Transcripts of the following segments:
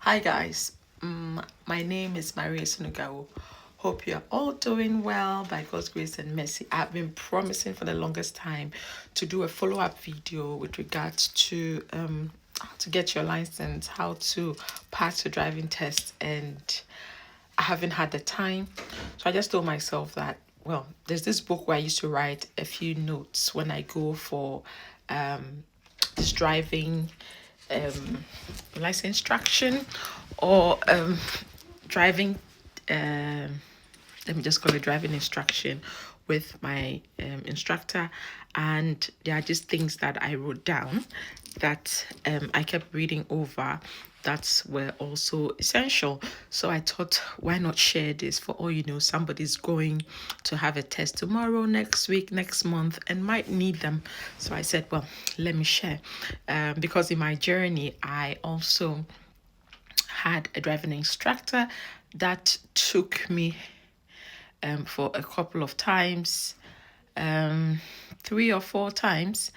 Hi guys, my name is Maria Sunugawo. Hope you're all doing well by God's grace and mercy. I've been promising for the longest time to do a follow-up video with regards how to get your license, how to pass your driving test, and I haven't had the time. So I just told myself that, well, there's this book where I used to write a few notes when I go for this driving license instruction or driving let me just call it driving instruction with my instructor, and there are just things that I wrote down that I kept reading over that were also essential. So I thought, why not share this for all you know? Somebody's going to have a test tomorrow, next week, next month, and might need them. So I said, well, let me share. Because in my journey, I also had a driving instructor that took me for a couple of times, 3 or 4 times.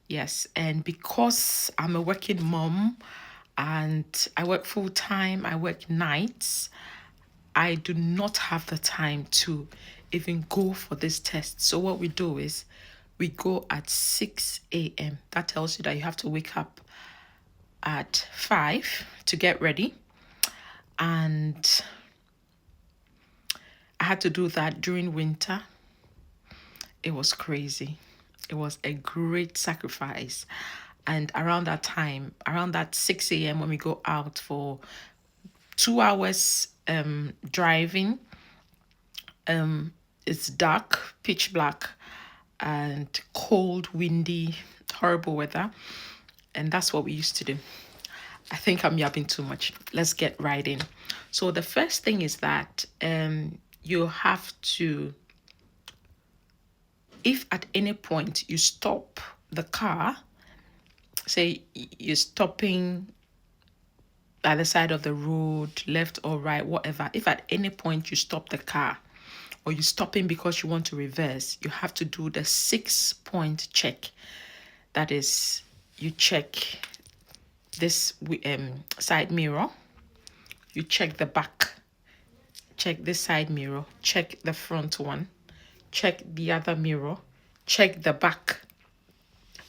Yes, and because I'm a working mom and I work full time, I work nights, I do not have the time to even go for this test. So what we do is we go at 6 a.m. That tells you that you have to wake up at 5 to get ready. And I had to do that during winter. It was crazy. It was a great sacrifice. And around that time, around that 6 a.m. when we go out for 2 hours driving, it's dark, pitch black, and cold, windy, horrible weather. And that's what we used to do. I think I'm yapping too much. Let's get right in. So the first thing is that you have to, if at any point you stop the car, say you're stopping by the side of the road, left or right, whatever, if at any point you stop the car or you're stopping because you want to reverse, you have to do the 6-point check. That is, you check this side mirror, you check the back, check this side mirror, check the front one, check the other mirror, check the back.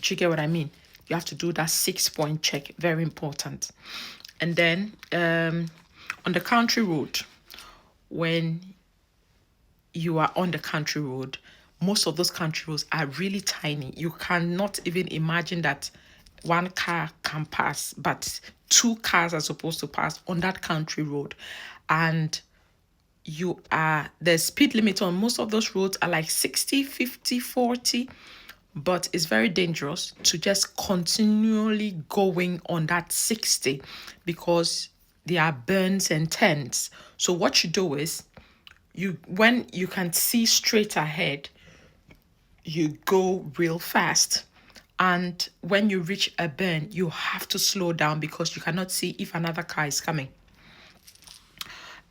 Do you get what I mean? You have to do that 6-point check. Very important. And then on the country road, when you are on the country road, most of those country roads are really tiny. You cannot even imagine that one car can pass, but 2 cars are supposed to pass on that country road. And the speed limit on most of those roads are like 60, 50, 40. But it's very dangerous to just continually going on that 60 because there are burns and turns. So what you do is, when you can see straight ahead, you go real fast. And when you reach a burn, you have to slow down because you cannot see if another car is coming.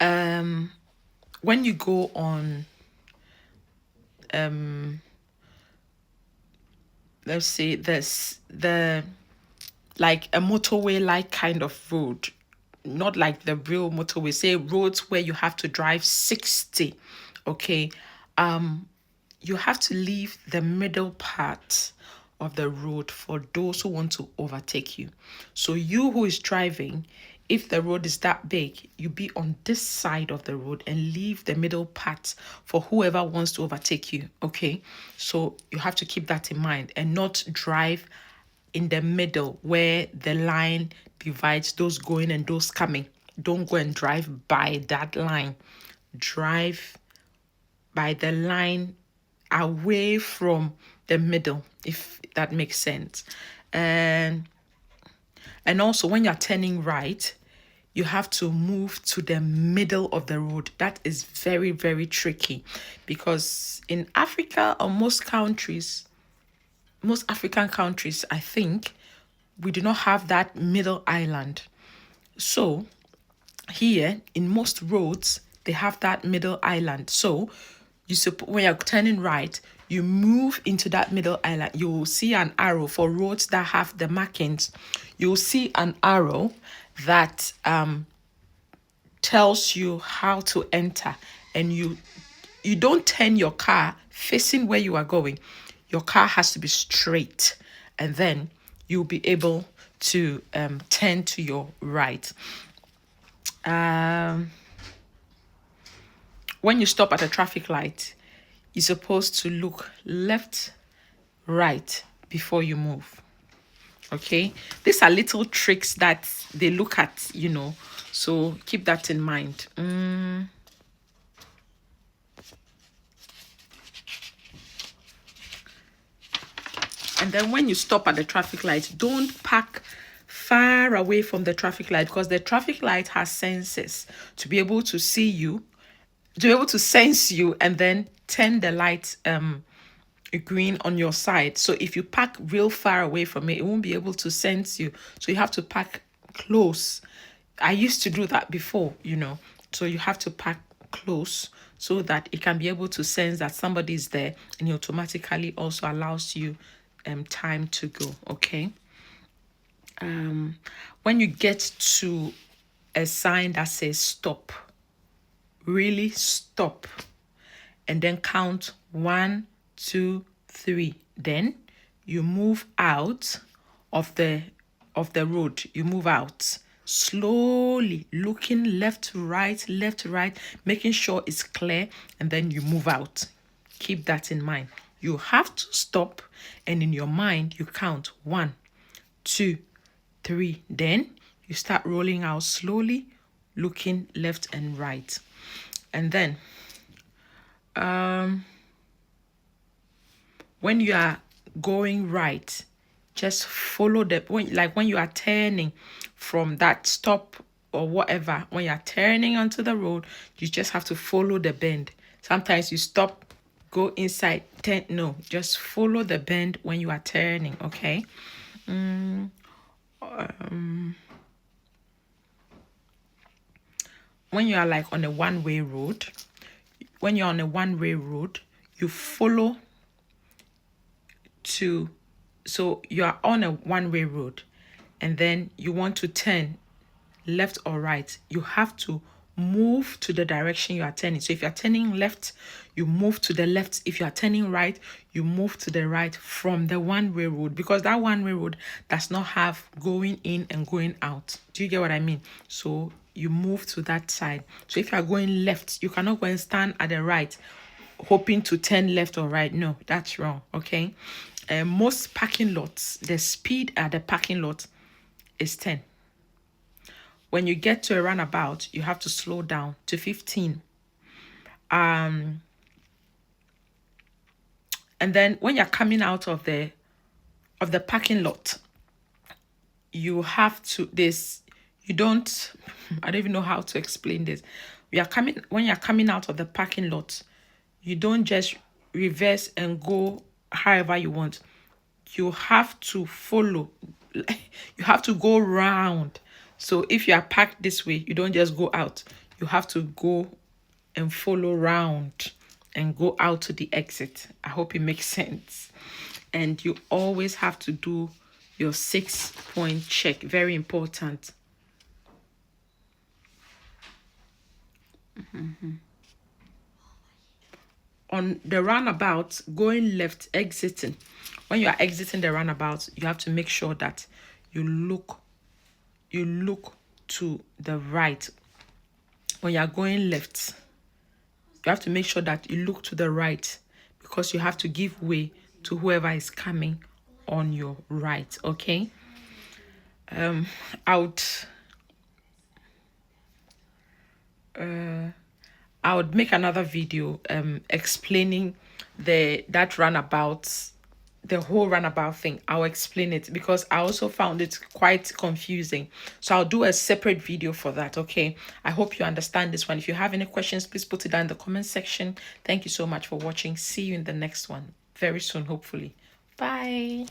When you go on let's say like a motorway like kind of road, not like the real motorway, say roads where you have to drive 60, okay, you have to leave the middle part of the road for those who want to overtake you. So you who is driving, if the road is that big, you be on this side of the road and leave the middle part for whoever wants to overtake you, okay? So you have to keep that in mind and not drive in the middle where the line divides those going and those coming. Don't go and drive by that line. Drive by the line away from the middle, if that makes sense. And also when you're turning right, you have to move to the middle of the road. That is very, very tricky because in Africa or most African countries, I think, we do not have that middle island. So here in most roads, they have that middle island. So when you're turning right, you move into that middle island. You will see an arrow for roads that have the markings. You'll see an arrow that tells you how to enter, and you don't turn your car facing where you are going. Your car has to be straight, and then you'll be able to turn to your right. When you stop at a traffic light, you're supposed to look left, right before you move. Okay, these are little tricks that they look at, so keep that in mind. And then when you stop at the traffic light, don't park far away from the traffic light, because the traffic light has sensors to be able to see you, to be able to sense you, and then turn the light green on your side. So if you park real far away from it, it won't be able to sense you. So you have to park close. I used to do that before, So you have to park close so that it can be able to sense that somebody is there, and it automatically also allows you time to go. Okay. When you get to a sign that says stop, really stop, and then count 1, 2, 3. Then you move out of the road. You move out slowly, looking left, right, making sure it's clear, and then you move out. Keep that in mind. You have to stop, and in your mind you count 1, 2, 3. Then you start rolling out slowly, looking left and right. And then when you are going right, just follow when you are turning from that stop or whatever, when you're turning onto the road, you just have to follow the bend. Sometimes you stop, go inside, turn. No, just follow the bend when you are turning. Okay. When you are like on a one-way road, you follow to, so you are on a one-way road, and then you want to turn left or right, you have to move to the direction you are turning. So if you are turning left, you move to the left. If you are turning right, you move to the right from the one-way road, because that one-way road does not have going in and going out. Do you get what I mean? So you move to that side. So if you are going left, you cannot go and stand at the right hoping to turn left or right. No, that's wrong. Okay. Most parking lots, the speed at the parking lot is 10. When you get to a runabout, you have to slow down to 15. And then when you're coming out of the parking lot, you have to I don't even know how to explain this. When you're coming out of the parking lot, you don't just reverse and go however you want. You have to follow. You have to go round. So if you are parked this way, you don't just go out. You have to go and follow round and go out to the exit. I hope it makes sense. And you always have to do your 6-point check. Very important. On the roundabout, going left, exiting. When you are exiting the roundabout, you have to make sure that you look to the right. When you are going left, you have to make sure that you look to the right, because you have to give way to whoever is coming on your right. Okay. I would make another video explaining that runabout, the whole runabout thing. I'll explain it, because I also found it quite confusing. So I'll do a separate video for that. Okay. I hope you understand this one. If you have any questions, please put it down in the comment section. Thank you so much for watching. See you in the next one very soon, hopefully. Bye.